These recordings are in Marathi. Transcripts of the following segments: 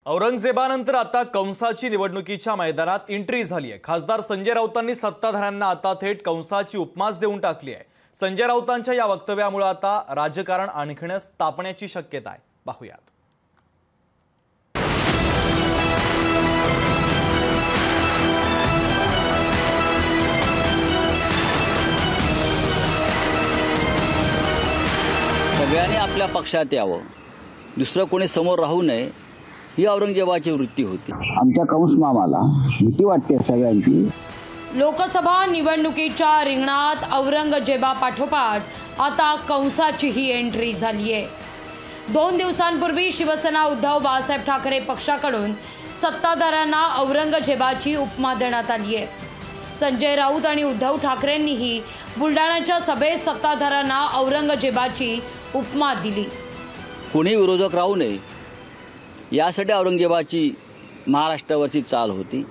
औरंगजेबानंतर आता कंसाची निवडणुकीच्या मैदानात एंट्री झाली आहे। खासदार संजय राऊतांनी सत्ताधाऱ्यांना आता थेट कंसाची उपमाच देऊन टाकली आहे। संजय राऊतांच्या या वक्तव्यामुळे आता राजकारण आणखीनच तापण्याची शक्यता आहे। पाहूयात। सगळ्यांनी आपल्या पक्षात यावं, दुसरं कोणी समोर राहू नये, ही औरंगजेबाची वृत्ती होती। आमच्या कंस मामाला भीती वाटते सगळ्यांची। लोकसभा निवडणुकीच्या रिंगणात औरंगजेबापाठोपाठ आता कंसाचीही एंट्री झाली आहे। 2 दिवसांपूर्वी शिवसेना उद्धव बाळासाहेब ठाकरे पक्षाकडून सत्ताधाऱ्यांना औरंगजेबाची उपमा देण्यात आली आहे। संजय राऊत आणि उद्धव ठाकरेंनीही बुलढाण्याच्या सभेत सत्ताधाऱ्यांना औरंगजेबाची उपमा दिली। कोणी विरोधक राहू नये यासाठी औरंगजेबाची महाराष्ट्रावरची चाल होती।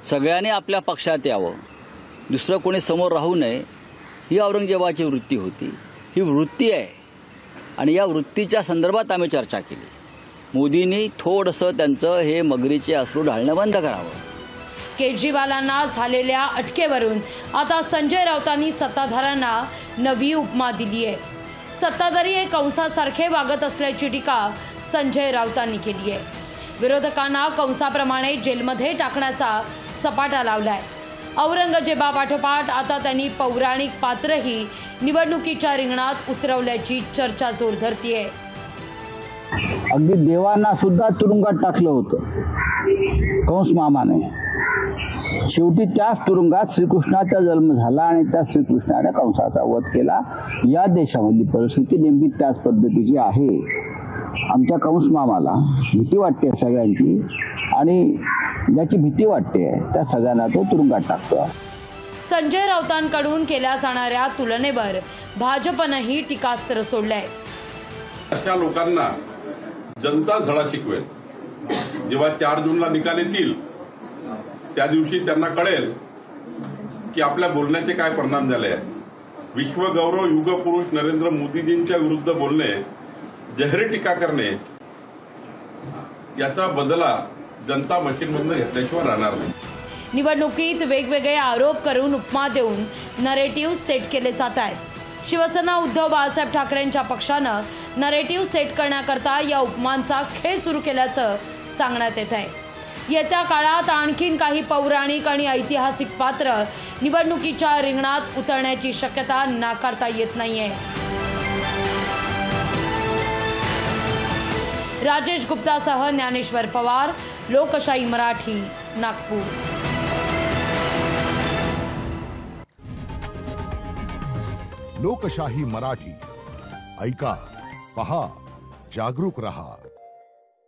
सगळ्यांनी आपल्या पक्षात यावं, दुसरं कोणी समोर राहू नये, ही औरंगजेबाची वृत्ती होती। ही वृत्ती आहे आणि या वृत्तीच्या संदर्भात आम्ही चर्चा केली। मोदींनी थोडंसं त्यांचं हे मगरीचे अश्रू ढाळणं बंद करावं। केजरीवालांना झालेल्या अटकेवरून आता संजय राऊतांनी सत्ताधाऱ्यांना नवी उपमा दिली आहे। सत्ताधारी हे कंसासारखे वागत असल्याची टीका संजय राऊतांनी केली आहे। विरोधकांना कंसाप्रमाणे जेलमध्ये टाकण्याचा सपाटा लावलाय। औरंगजेबापाठोपाठ आता त्यांनी पौराणिक पात्रही निवडणुकीच्या रिंगणात उतरवल्याची चर्चा जोर धरतीये। अगदी देवांना सुद्धा तुरुंगात टाकलं होतं कंस मामाने। शेवटी त्याच तुरुंगात श्रीकृष्णाचा जन्म झाला आणि त्या श्रीकृष्णाने कंसाचा वध केला। या देशामधली परिस्थिती नेमकी त्याच पद्धतीची आहे। आमच्या कंस मामाला भीती वाटते सगळ्यांची आणि ज्याची भीती वाटते त्या सगळ्यांना तो तुरुंगात टाकतो। संजय राऊतांकडून केल्या जाणाऱ्या तुलनेवर भाजपनेही टीकास्त्र सोडलंय। अशा लोकांना जनता धडा शिकवेल। जेव्हा 4 जूनला निकाल येतील त्या दिवशी त्यांना कळेल की आपल्या बोलण्याचे काय परिणाम झाले आहेत। विश्वगौरव युगपुरुष नरेंद्र मोदीजींच्या विरुद्ध बोलणे, जाहीर टीका करणे, याचा बदला जनता मशीनमधून घेतल्याशिवाय राहणार नाही। निवडणुकीत वेगवेगळे आरोप करून उपमा देऊन नरेटिव्ह सेट केले जात आहेत। शिवसेना उद्धव बाळासाहेब ठाकरेंच्या पक्षानं नरेटिव्ह सेट करण्याकरता या उपमांचा खेळ सुरू केल्याचं सांगण्यात येत आहे। येत्या काळात आणखीन काही पौराणिक आणि ऐतिहासिक पात्र निवडणुकीच्या रिंगणात उतरण्याची शक्यता नाकारता येत नाहीये। राजेश गुप्तासह ज्ञानेश्वर पवार, लोकशाही मराठी, नागपूर। लोकशाही मराठी ऐका, पहा, जागरूक रहा।